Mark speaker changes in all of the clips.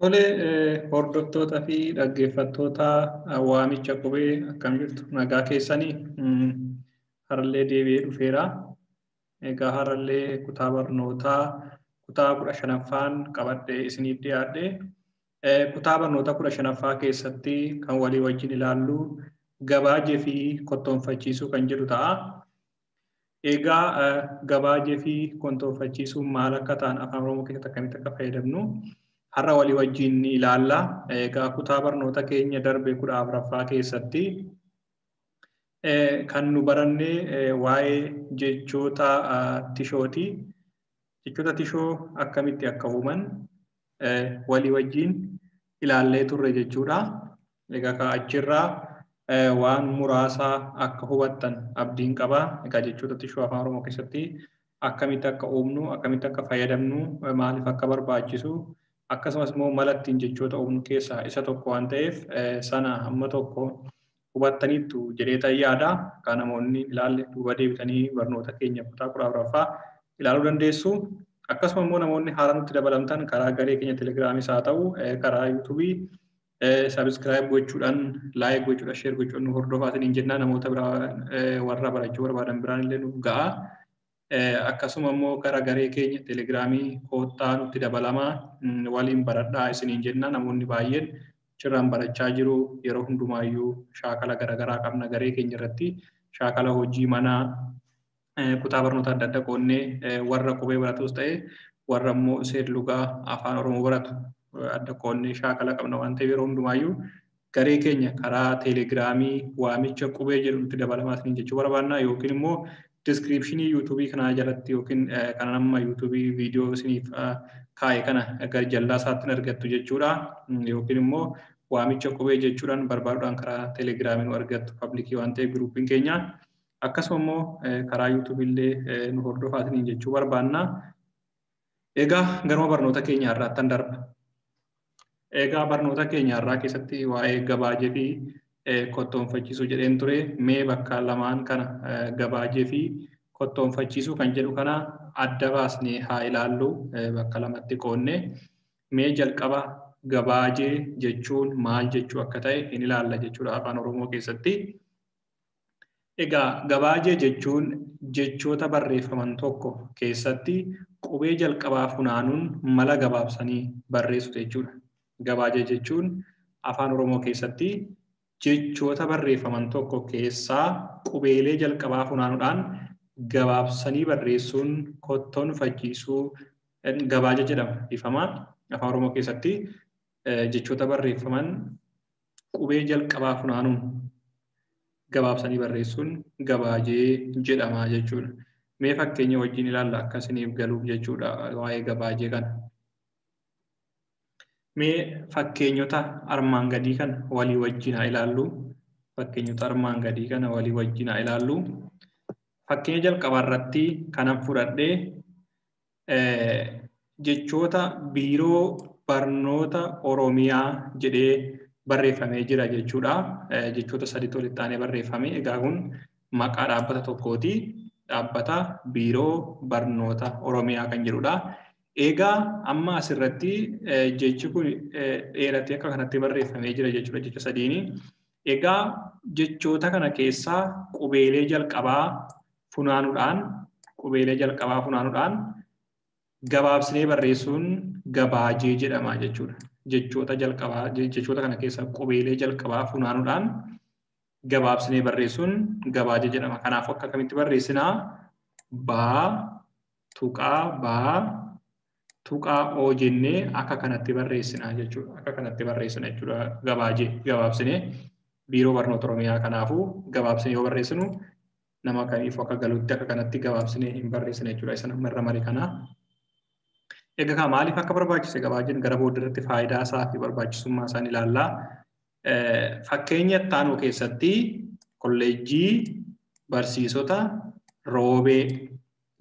Speaker 1: Tole hordoftoota fi dhaggeeffattoota waamicha qubee akkam jirtu nagaa keessanii harallee deebi'ee dhufeera. Egaa harallee kutaa barnootaa kutaa 15ffaan qabadhee isiniif dhiyaadhe. Kutaa barnoota 15ffaa keessatti kan walii wajjin ilaallu gabaajee fi kottoonfachiisuu kan jedhu ta'a. Egaa gabaajee fi kottoonfachiisuun maal akka ta'an afaan Oromoo keessatti akkamitti akka fayyadamnu har'a walii wajjin ilaalla. Egaa kutaa barnoota keenya darbe 14ffaa keessatti kan nu baranne waa'ee jechoota tishooti. Jechoota tishoo akkamitti akka uuman walii wajjin ilaallee turre jechuudha. Egaa achirraa waan muraasa akka hubattan abdiin qaba. Egaa jechoota tishoo afaan Oromoo keessatti akkamitti akka uumnu, akkamitti akka fayyadamnu, maaliif akka barbaachisu, akkasumas immoo mala ittiin jechoota uumnu keessaa isa tokko waan ta'eef sana hamma tokko hubattaniittu jedhee yaada. Kan namoonni ilaalle duuba deebitanii barnoota keenya kutaa 14ffaa ilaaluu dandeessu. Akkasuma immoo namoonni haaraa nutti dabalamtan karaa garee keenya telegiraamis haa ta'u karaa yuutuubii sabiskiraayib gochuudhaan laayik gochuudhaan sheer gochuudhaan nu hordofaa isiniin jennaa namoota biraa warra barachuu barbaadan biraan illee nuuf ga'a. Akkasuma immoo karaa garee keenya telegiraamii koottaa nutti dabalamaa waliin baradhaa isiniin jennaa namoonni baay'een achirraan barachaa jiru. Yeroo hundumaayyuu shaakala garaagaraa qabna garee keenya irratti shaakala hojii manaa kutaa barnoota adda addaa qoonnee warra qubee baratus ta'e warra immoo seerlugaa afaan Oromoo baratu adda qoonnee shaakala qabna waan ta'eef yeroo hundumaayyuu garee keenya karaa telegiraamii waamicha qubee jedhutti dabalamaa isiniin jechuu barbaanna. Yookiin immoo diskiripshinii yuutuubii kanaa jalatti yookiin kan amma yuutuubii viidiyoo isiniif kaa'e kana gara jalaa isaatti argattu jechuudha. Yookiin immoo waamicha qubee jechuudhaan barbaaduudhaan karaa telegiraamii nu argattu paablikii waan ta'eef giruupiin keenya. Akkasuma immoo karaa yuutuubii illee nu hordofaa isiniin jechuu barbaanna. Egaa garuma barnoota keenya har'aattan darba. Egaa barnoota keenya har'aa keessatti waa'ee gabaajee fi kottoonfachiisuu jedheen ture. Mee bakka lamaan kana gabaajee fi kottoonfachiisuu kan jedhu kana adda baasnee haa ilaallu bakka lamatti qoonne. Mee jalqaba gabaajee jechuun maal jechuu akka ta'e hin ilaalla jechuudha afaan Oromoo keessatti. Egaa gabaajee jechuun jechoota barreeffaman tokko keessatti qubee jalqabaa funaanuun mala gabaabsanii barreessu jechuudha. Gabaajee jechuun afaan Oromoo keessatti jechoota barreeffaman tokko keessaa qubeelee jalqabaa funaanuudhaan gabaabsanii barreessuun kottoonfachiisuu gabaajee jedhama. Ifama afaan Oromoo keessatti jechoota barreeffaman qubee jalqabaa funaanuun gabaabsanii barreessuun gabaajee jedhama jechuudha. Mee fakkeenya wajjin ilaalla akka isiniif galuuf jechuudha waa'ee gabaajee kana. Mee fakkeenyota armaan gadii kana walii wajjin haa ilaallu. Fakkeenyota armaan gadii kana walii wajjin haa ilaallu. Fakkeenya jalqabaa irratti kanan fudhadhee jechoota biiroo barnoota Oromiyaa jedhee barreeffamee jira jechuudha. Jechoota sadiitu walitti aanee barreeffame. Egaa kun maqaa dhaabbata tokkooti. Dhaabbata biiroo barnoota Oromiyaa kan jedhudha. Egaa amma asirratti jechi kun dheeratee akka kanatti barreeffamee jira jechuudha jecha sadiini. Egaa jechoota kana keessaa qubeelee jalqabaa funaanuudhaan gabaabsinee barreessuun gabaajee jedhama jechuudha. Jechoota kana keessaa qubeelee jalqabaa funaanuudhaan gabaabsinee barreessuun gabaajee jedhama. Kanaaf akka kamitti barreessinaa? Baa, tuqaa oo jennee akka kanatti barreessinaa jechuudha. Akka kanatti barreessina jechuudha gabaajee gabaabsinee biiroo barnoota Oromiyaa. Kanaafuu gabaabsinee yoo barreessinu nama kamiif akka galutti akka kanatti gabaabsinee hin barreessina jechuudha. Isa namarra marii kanaa. Egaa maaliif akka barbaachise gabaajeen gara booddarratti faayidaa isaa fi barbaachisummaa isaan ilaallaa. Fakkeenya ittaanu keessatti kolleejjii barsiisota roobee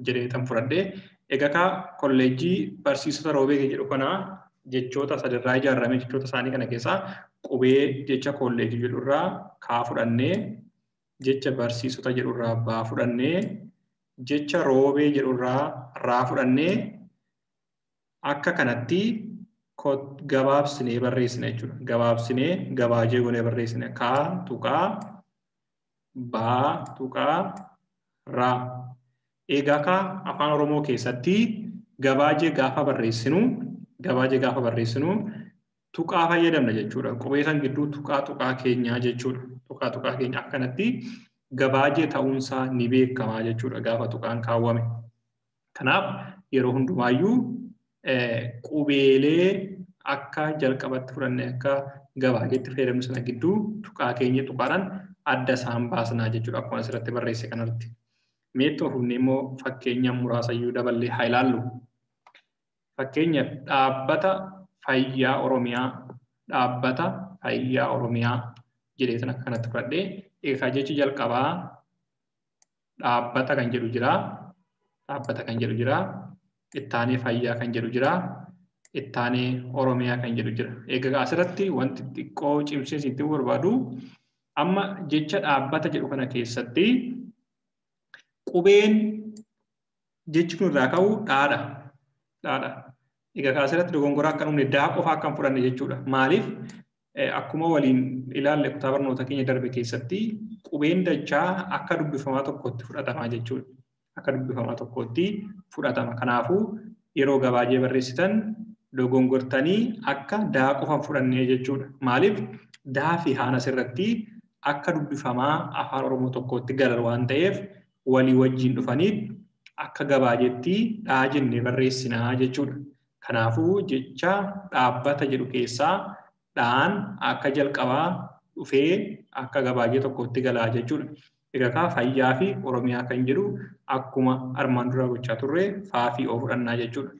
Speaker 1: jedhee tan fudhadhee. Egaa ka kolleejjii barsiisota roobee jedhu kana jechoota sadarraa ijaarame jechoota isaanii kana keessaa qubee jecha kolleejjii jedhu irraa kaa fudhannee jecha barsiisota jedhu irraa baa fudhannee jecha roobee jedhu irraa raa fudhannee akka kanatti gabaabsinee barreessina jechuudha. Gabaabsinee gabaajee goonee barreessina. Kaa tuqaa baa tuqaa raa. Egaa ka afaan Oromoo keessatti gabaajee gaafa barreessinu tuqaa fayyadamna jechuudha. Qubee san gidduu tuqaa keenyaa jechuudha. Tuqaa keenya akkanatti gabaajee ta'uunsaa ni beekamaa jechuudha gaafa tuqaan kaawwame. Kanaaf yeroo hundumaayyuu qubeelee akka jalqabatti fudhannee akka gabaajeetti fayyadamnu sana gidduu tuqaa keenya tuqaadhaan adda isaan baasnaa jechuudha. Akkuma asirratti barreesse kanarratti. Meettoo fuunee immoo fakkeenya muraasayyuu daballee haa ilaallu. Fakkeenyaaf dhaabbata fayyaa Oromiyaa jedhee sana kanatti fudhadhee eegaa jechi jalqabaa dhaabbata kan jedhu jira. Ittaanee fayyaa kan jedhu jira. Ittaanee Oromiyaa kan jedhu jira. Egaa asirratti wanti xiqqoo cimsee sitti barbaadu amma jecha dhaabbata jedhu kana keessatti qubeen jechi kun irraa ka'u dhaadha. Egaa asirratti dogongoraa akka dhumne daa qofa akka fudhanne jechuudha. Maaliif akkuma waliin ilaalle kutaa barnoota keenya darbe keessatti qubeen dachaa akka dubbifamaa tokkotti fudhatamaa jechuudha. Akka dubbifamaa tokkotti fudhatama. Kanaafuu yeroo gabaajee barreessitan dogongortanii akka daa qofa fudhannee jechuudha. Maaliif daa fi haan asirratti akka dubbifamaa afaan Oromoo tokkotti galan waan ta'eef walii wajjin dhufaniif akka gabaajeetti dhaa jennee barreessinaa jechuudha. Kanaafuu jecha dhaabbata jedhu keessaa dhaan akka jalqabaa dhufee akka gabaajee tokkotti galaa jechuudha. Egaa fayyaa fi Oromiyaa kan jedhu akkuma armaan dura gochaa turre faa fi oo fudhannaa jechuudha.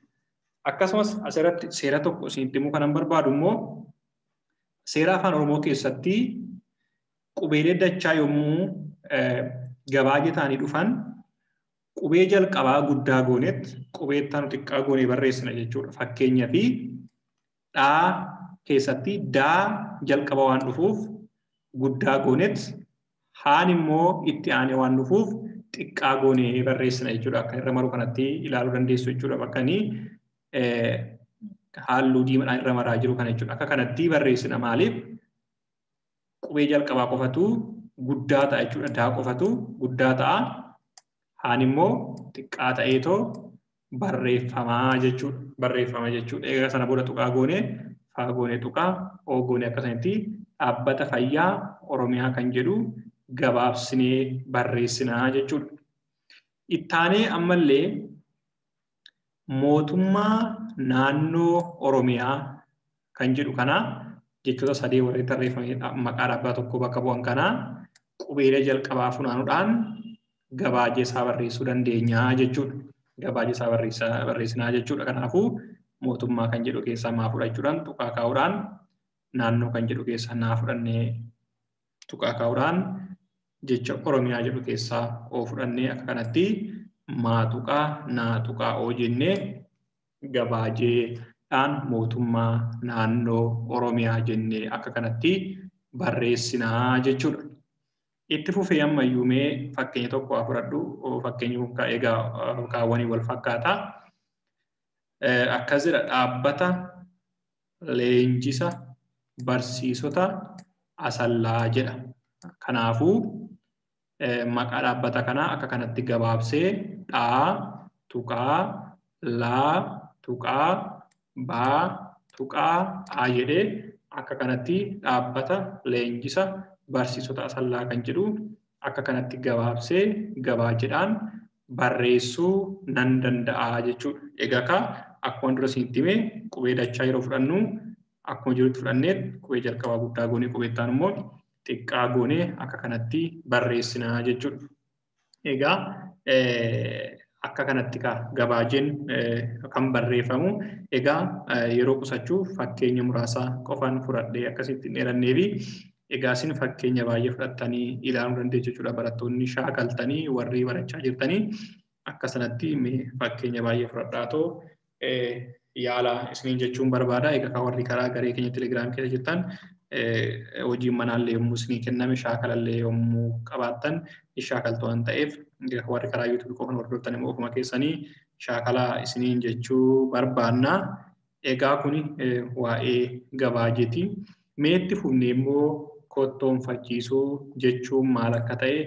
Speaker 1: Akkasumas asirratti seera tokko isinitti himuu kanan barbaadu immoo seera afaan Oromoo keessatti qubeelee dachaa yommuu gabaajee ta'anii dhufan qubee jalqabaa guddaa goonetti qubee ittaanu xiqqaa goonee barreessina jechuudha. Fakkeenyaaf dhaa keessatti daa jalqaba waan dhufuuf guddaa goonetti haan immoo itti aanee waan dhufuuf xiqqaa goonee barreessina jechuudha. Akka irra maru kanatti ilaaluu dandeessu jechuudha. Bakka inni halluu diimaadhaan irra maraa jiru kana jechuudha. Akka kanatti barreessina. Maaliif qubee jalqabaa qofatu guddaa ta'a jechuudha. Daa qofatu guddaa ta'a. Haan immoo xiqqaa ta'eetoo barreeffamaa jechuudha. Barreeffama jechuudha. Egaa sana booda tuqaa goonee faa goonee tuqaa oo goonee akkasatti dhaabbata fayyaa Oromiyaa kan jedhu gabaabsinee barreessinaa jechuudha. Ittaanee ammallee mootummaa naannoo Oromiyaa kan jedhu kana jechoota sadii warreen tarreeffamee maqaa dhaabbata tokko bakka bu'an kanaa qubeelee jalqabaa funaanuudhaan gabaajee isaa barreessuu dandeenyaa jechuudha. Gabaajee isaa barreessinaa jechuudha. Kanaafuu mootummaa kan jedhu keessaa maa fudhachuudhaan tuqaa kaa'uudhaan naannoo kan jedhu keessaa naa fudhannee tuqaa kaa'uudhaan jecha Oromiyaa jedhu keessaa oo fudhannee akka kanatti maa tuqaa naa tuqaa oo jennee gabaajeedhaan mootummaa naannoo Oromiyaa jennee akka kanatti barreessinaa jechuudha. Itti fufee ammayyuu mee fakkeenya tokko haa fudhadhu. Fakkeenyi kun egaa kaawwanii wal fakkaata. Akkas jedha dhaabbata leenjisa barsiisota Asallaa jedha. Kanaafuu maqaa dhaabbata kanaa akka kanatti gabaabsee dhaa tuqaa laa tuqaa baa tuqaa aa jedhee akka kanatti dhaabbata leenjisa barsiisota Asallaa kan jedhu akka kanatti gabaabsee gabaajeedhaan barreessuu nan danda'a jechuudha. Egaa akkuma dura isinitti hime qubee dachaa yeroo fudhannu akkuma jirutti fudhanneet qubee jalqabaa guddaa goonee qubee itti aanu immoo xiqqaa goonee akka kanatti barreessinaa jechuudha. Egaa akka kanatti gabaajeen kan barreeffamu. Egaa yeroo qusachuu fakkeenya muraasaa qofaan fudhadhee akkasitti dheerannee fi Egaa isin fakkeenya baay'ee fudhattanii ilaaluu dandeessu jechuudha. Barattoonni shaakaltanii warri barachaa jirtanii akka sanatti fakkeenya baay'ee fudhadhaatoo yaala isiniin jechuun barbaada. Egaa warri karaa garee keenya telegiraamii keessa jirtan hojiin manaallee yommuu isinii kenname shaakalallee yommuu qabaattan shaakaltu waan ta'eef warri karaa yuutuubii qofaan hordoftan immoo ofuma keessanii shaakala isiniin jechuu barbaanna. Egaa kuni waa'ee gabaajeeti. Meetti fufnee immoo kottoonfachiisuu jechuun maal akka ta'e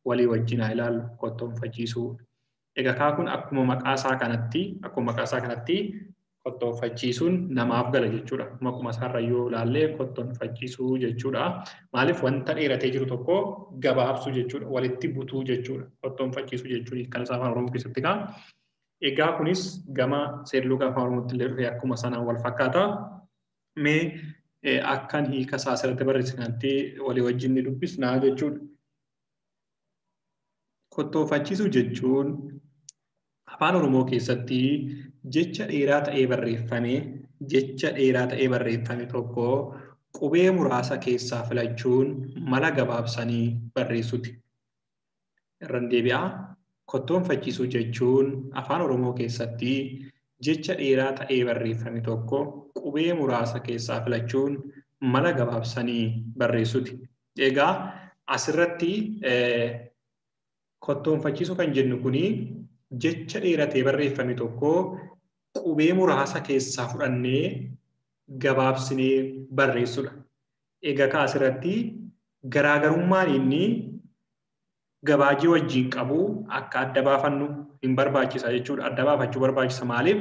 Speaker 1: walii wajjin haa ilaallu. Kottoonfachiisuu. Egaa kun akkuma maqaa isaa kanatti kottoonfachiisuun namaaf gala jechuudha. Maquma isaarra yoo ilaalle kottoonfachiisuu jechuudha. Maaliif wanta dheeratee jiru tokko gabaabsuu jechuudha. Walitti butuu jechuudha. Kottoonfachiisuu jechuun kan isaa afaan Oromoo keessatti kaa. Egaa kunis gama seerluga afaan Oromootti illee dhufee akkuma sanaan wal fakkaata. Mee akkan hiika isaa asirratti barreessinatti walii wajjin ni dubbisnaa jechuudha. Kottoonfachiisuu jechuun afaan Oromoo keessatti jecha dheeraa ta'ee barreeffame tokko qubee muraasa keessaa filachuun mala gabaabsanii barreessuuti. Irraan deebi'aa. Kottoonfachiisuu jechuun afaan Oromoo keessatti jecha dheeraa ta'ee barreeffame tokko qubee muraasa keessaa filachuun mala gabaabsanii barreessuuti. Egaa asirratti kottoonfachiisuu kan jennu kuni jecha dheeratee barreeffame tokko qubee muraasa keessaa fudhannee gabaabsinee barreessudha. Egaa asirratti garaagarummaan inni gabaajii wajjin qabu akka adda baafannu hin barbaachisa jechuudha. Adda baafachuu barbaachisa maaliif?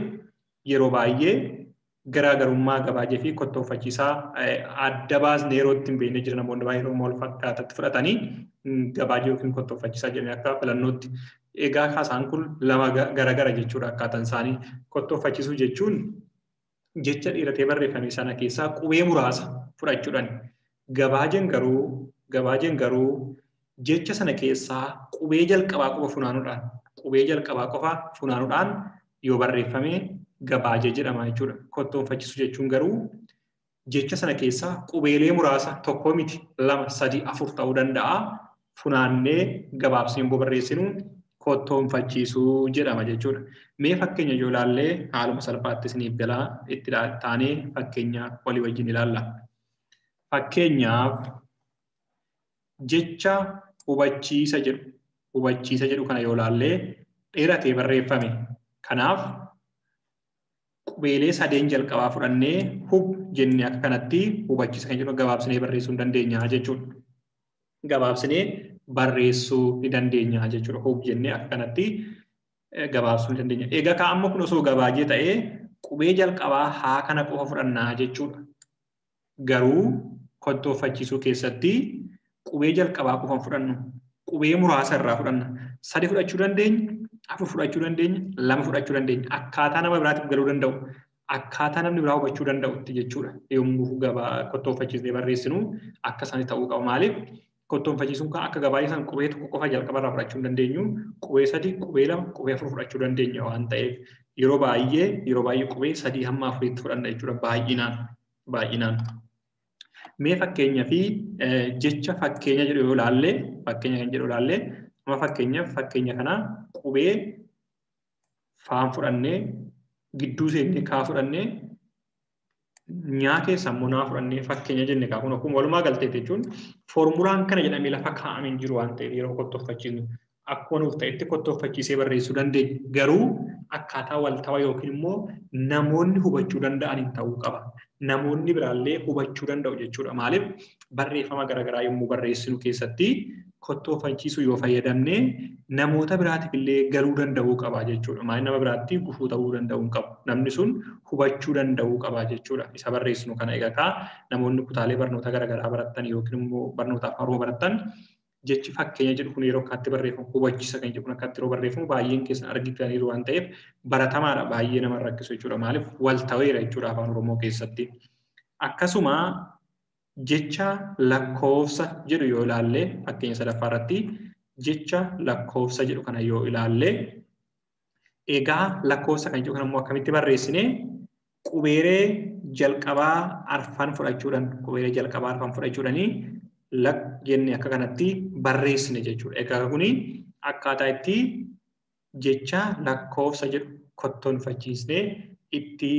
Speaker 1: Yeroo baay'ee garaagarummaa gabaajii fi kottoonfachiisaa adda baasnee yeroo ittiin beeknee jira namoonni baay'ee wal fakkaatatti fudhatanii gabaajii yookiin kottoonfachiisaa jedhanii akka filannootti. Egaa isaan kun lama garagara jechuudha akkaataan isaanii. Kottoonfachiisuu jechuun jecha dheeratee barreeffame sana keessaa qubee muraasa fudhachuudhaan. Gabaajeen garuu jecha sana keessaa qubee jalqabaa qofa funaanuudhaan yoo barreeffame gabaajee jedhama jechuudha. Kottoonfachiisuu jechuun garuu jecha sana keessaa qubeelee muraasa tokko miti 2, 3, 4 ta'uu danda'a. Funaannee gabaabsinee barreessinu kottoonfachiisuu jedhama jechuudha. Mee fakkeenya yoo ilaallee haaluma salphaatti isiniif galaa itti taanee fakkeenya walii wajjin ilaalla. Fakkeenyaaf jecha hubachiisa jedhu kana yoo ilaallee dheeratee barreeffame. Kanaaf qubeelee 3 jalqabaa fudhannee hub jennee akka kanatti hubachiisa kan jedhu gabaabsinee barreessuu ni dandeenya jechuudha. Gabaabsinee barreessuu ni dandeenya jechuudha. Hub jennee akka kanatti gabaabsuu ni dandeenya. Egaa amma kun osoo gabaajee ta'ee qubee jalqabaa haa kana qofa fudhannaa jechuudha. Garuu kottoonfachiisuu keessatti qubee jalqabaa qofa fudhannu. Qubee muraasa irraa fudhanna. 3 fudhachuu dandeenya, 4 fudhachuu dandeenya, 2 fudhachuu dandeenya. Akkaataa nama biraatiif galuu danda'u. Akkaataa namni biraa hubachuu danda'utti jechuudha. Yommuu kottoonfachiisnee barreessinu akka isaanii ta'uu qaba. Maaliif? Kottoonfachiisuun kan akka gabaajee san qubee tokko qofa jalqabarraa fudhachuu hin dandeenyu. Qubee 3, qubee 2, qubee 4 fudhachuu dandeenya waan ta'eef yeroo baay'ee qubee 3 hamma 4tti fudhanna jechuudha baay'inaan. Mee fakkeenyaa fi jecha fakkeenya jedhu yoo ilaalle amma fakkeenya kana qubee faan fudhannee gidduu seennee kaa fudhannee nyaa keessa immoo naa fudhannee fakkeenya jenne kaa kun akkuma walumaa galtee jechuun foormulaan kana jedhamee lafa kaa'amee jiru waan ta'eef yeroo kottoonfachiisnu akkuma nuuf ta'etti kottoonfachiisee barreessuu dandeenya. Garuu akkaataa waltawa yookiin immoo namoonni hubachuu danda'aniin ta'uu qaba. Namoonni biraallee hubachuu danda'u jechuudha. Maaliif? Barreeffama garaagaraa yommuu barreessinu keessatti kottoonfachiisuu yoo fayyadamne namoota biraatiif illee galuu danda'uu qaba jechuudha. Maaliif nama biraatti gufuu ta'uu danda'uu hin qabu. Namni sun hubachuu danda'uu qaba jechuudha. Isa barreessinu kana egaa namoonni kutaalee barnoota garaagaraa baratan yookiin immoo barnoota afaan Oromoo baratan jechi fakkeenya jedhu kun yeroo akkatti barreeffamu hubachiisa kan jedhu kun akkatti yeroo barreeffamu baay'een keessan argitaniiru waan ta'eef baratamaadha baay'ee nama rakkisu jechuudha. Maaliif? Waltaweera jechuudha afaan Oromoo keessatti. Akkasuma jecha lakkoofsa jedhu yoo ilaalle fakkeenya sadaffaa irratti jecha lakkoofsa jedhu kana yoo ilaalle egaa lakkoofsa kan jedhu kana immoo akkamitti barreessine qubeelee jalqabaa arfan fudhachuudhaan lak jennee akka kanatti barreessine jechuudha. Egaa kuni akkaataa itti jecha lakkoofsa jedhu kottoonfachiisnee itti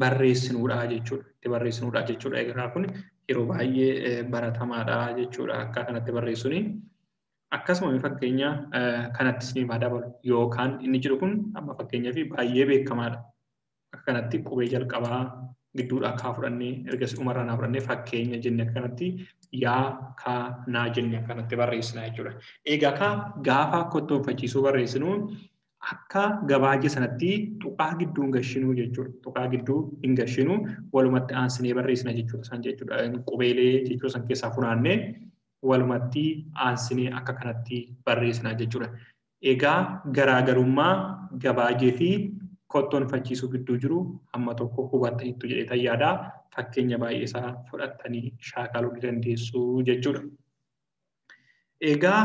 Speaker 1: barreessinuudha jechuudha. Itti barreessinuudha jechuudha. Egaa kun yeroo baay'ee baratamaadha jechuudha. Akka kanatti barreessuuni. Akkasuma fakkeenya kanatti isiniif dabalu yookaan inni jedhu kun amma fakkeenyaa fi baay'ee beekamaadha. Akka kanatti qubee jalqabaa gidduudhaa kaa fudhannee ergasii dhumarraa naa fudhannee fakkeenya jennee akka kanatti yaa kaa naa jennee akka kanatti barreessina jechuudha. Egaa gaafa kottoonfachiisuu barreessinu akka gabaajee sanatti tuqaa gidduu hin gashinuu jechuudha. Tuqaa gidduu hin gashinuu walumatti aansinee barreessina jechuudha. San jechuudha. Qubeelee jechuudha san keessaa funaannee walumatti aansinee akka kanatti barreessina jechuudha. Egaa garaagarummaa gabaajee fi kottoonfachiisuu gidduu jiru hamma tokko hubattaniittu jedhee yaada. Fakkeenya baay'ee isaa fudhattanii shaakaluu dandeessu jechuudha. Egaa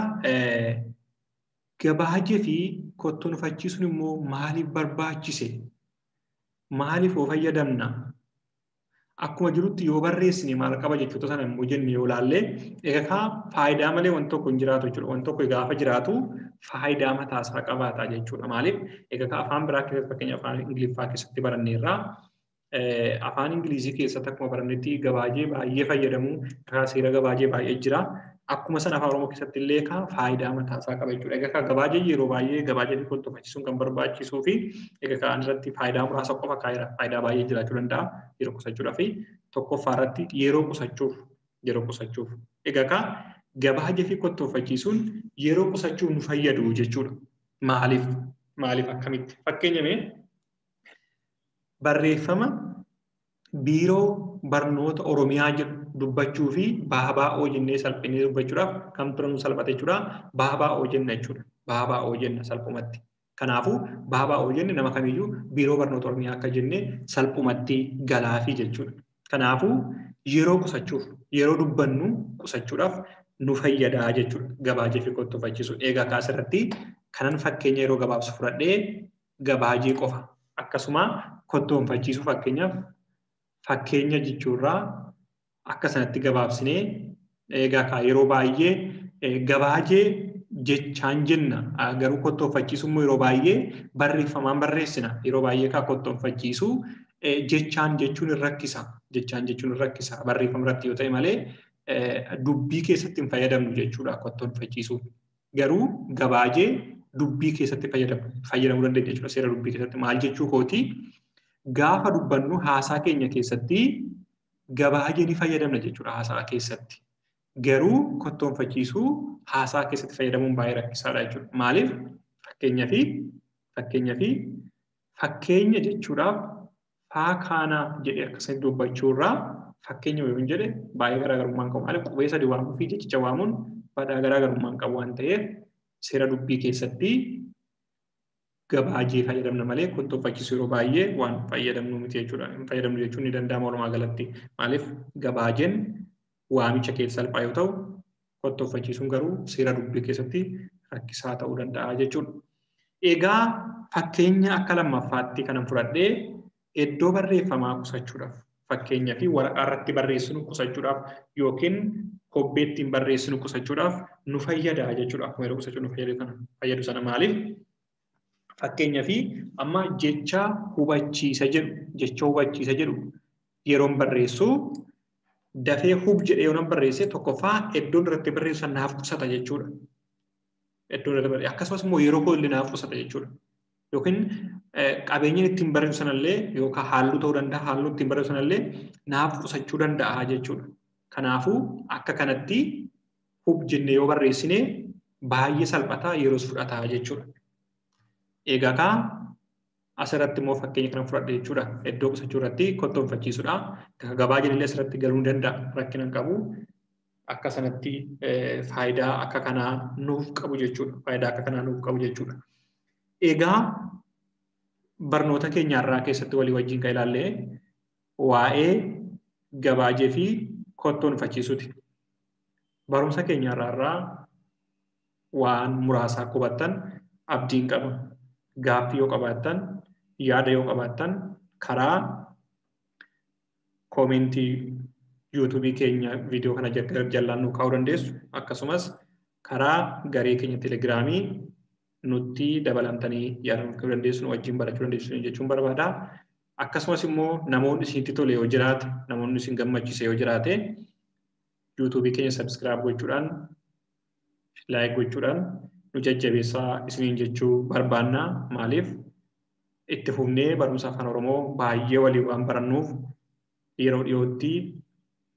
Speaker 1: gabaajee fi kottoonfachiisuun immoo maaliif barbaachise? Maaliif of fayyadamna? Akkuma jirutti yoo barreessine maal qaba jechuudha sana immoo jennee yoo ilaalle egaa faayidaa malee wanti tokko hin jiraatu jechuudha. Wanti tokko gaafa jiraatu faayidaa mataa isaa qabaata jechuudha. Maaliif? Egaa afaan biraa keessatti fakkeenya afaan Ingiliffaa keessatti baranneerraa afaan Ingilizii keessatti akkuma barannetti gabaajee baay'ee fayyadamuu seera gabaajee baay'ee jira. Akkuma sana afaan Oromoo keessatti illee faayidaa mataa isaa qaba jechuudha. Egaa gabaajee yeroo baay'ee gabaajee fi kottoonfachiisuun kan barbaachisuu fi egaa irratti faayidaa muraasa qofa kaa'eera. Faayidaa baay'ee jiraachuu danda'a yeroo qusachuudhaa fi tokkoffaa irratti yeroo qusachuuf. Egaa gabaajee fi kottoonfachiisuun yeroo qusachuuf nu fayyadu jechuudha. Maaliif akkamitti? Fakkeenyaaf barreeffama biiroo barnoota Oromiyaa jedhu dubbachuu fi baabaa'oo jennee salphinee dubbachuudhaaf kan turan salphate jechuudha. Baabaa'oo jenna jechuudha. Baabaa'oo jenna salphumatti. Kanaafuu baabaa'oo jenne nama kamiyyuu biiroo barnoota Oromiyaa akka jennee salphumatti galaafi jechuudha. Kanaafuu yeroo qusachuuf yeroo dubbannu qusachuudhaaf nu fayyadaa jechuudha. Gabaajee fi kottoonfachiisuun. Egaa kaasirratti kanan fakkeenya yeroo gabaabsu fudhadhee gabaajee qofa akkasuma kottoonfachiisuu fakkeenyaaf fakkeenya jechuurraa akka sanatti gabaabsinee egaa yeroo baay'ee gabaajee jechaan jenna garuu kottoonfachiisuu immoo yeroo baay'ee barreeffamaan barreessina. Yeroo baay'ee kottoonfachiisuu jechaan jechuun hin rakkisa. Barreeffama irratti yoo ta'e malee dubbii keessatti hin fayyadamnu jechuudha kottoonfachiisuu. Garuu gabaajee dubbii keessatti fayyadamuu dandeenya jechuudha. Seera dubbii keessatti maal jechuu kooti? Gaafa dubbannu haasaa keenya keessatti gabaajee ni fayyadamna jechuudha haasaa keessatti. Garuu kottoonfachiisuu haasaa keessatti fayyadamuun baay'ee rakkisaadha jechuudha. Maaliif? Fakkeenya jechuudhaaf faakaanaa jedhee akkasatti dubbachuurraa fakkeenya yoo hin jedhe baay'ee garaagarummaan qabu. Maaliif? Qubee sadii waamuu fi jecha waamuun baay'ee garaagarummaan qabu waan ta'eef seera dubbii keessatti gabaajee fayyadamna malee kottoonfachiisuu yeroo baay'ee waan fayyadamnu miti jechuudha. Fayyadamnu jechuun ni danda'ama walumaa galatti. Maaliif? Gabaajeen waamicha keessa salphaa yoo ta'u kottoonfachiisuun garuu seera dubbii keessatti rakkisaa ta'uu danda'a jechuudha. Egaa fakkeenya akka lammaffaatti kanan fudhadhee iddoo barreeffamaa qusachuudhaaf fakkeenyaa fi waraqaa irratti barreessinu qusachuudhaaf yookiin kobbee ittiin barreessinu qusachuudhaaf nu fayyada jechuudha. Akkuma yeroo qusachuu nu fayyadu sana maaliif? Fakkeenyaa fi amma jecha hubachiisa jedhu yeroon barreessu dafee hub jedhee yoo nan barreesse tokkoffaa iddoon irratti barreessu naaf qusata jechuudha. Akkasumas immoo yeroo koollee naaf qusata jechuudha. Yookiin qabeenyaan ittiin barreessu sanallee yookaan halluu ta'uu danda'a halluu ittiin barreessu sanallee naaf qusachuu danda'a jechuudha. Kanaafuu akka kanatti hub jennee yoo barreessine baay'ee salphataa yeroos fudhataa jechuudha. Egaa asirratti immoo fakkeenya kana fudhadhe jechuudha. Iddoo qusachuu irratti kottoonfachiisuudha. Gabaajeen illee asirratti galuu danda'a. Rakkina hin qabu. Akka sanatti faayidaa akka kanaa nuuf qabu jechuudha. Egaa barnoota keenyarraa keessatti walii wajjin kan ilaalle waa'ee gabaajee fi kottoonfachiisuuti. Barumsa keenyarraa waan muraasaa hubattan abdiin qaba. Gaaffii yoo qabaattan, yaada yoo qabaattan karaa koomentii YouTube keenya viidiyoo kana jallaan nu kaa'uu dandeessu. Akkasumas karaa garee keenya Telegiraamii nutti dabalantanii yaaduu dandeessu, nu wajjin barachuu dandeessu jechuun barbaada. Akkasumas immoo namoonni isinitti tole yoo jiraate, namoonni isin gammachiise yoo jiraate, YouTube keenya subscribe gochuudhaan, like gochuudhaan nu jajjabeessaa isiniin jechuu barbaanna. Maaliif itti fufnee barumsa afaan Oromoo baay'ee walii waan barannuuf yeroo dhiyootti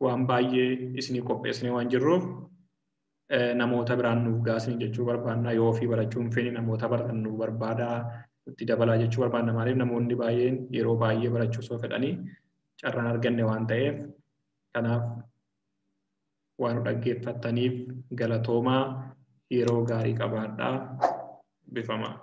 Speaker 1: waan baay'ee isinii qopheessinee waan jirruuf namoota biraan nuuf gaasanii jechuu barbaanna. Yoo ofii barachuun fedhi namoota baratan nu barbaadaa itti dabalaa jechuu barbaanna. Maaliif namoonni baay'een yeroo baay'ee barachuu osoo fedhanii carraan arganne waan ta'eef, kanaaf waan nu dhaggeeffattaniif galatoomaa, yeroo gaarii qabaadhaa. Bifamaa.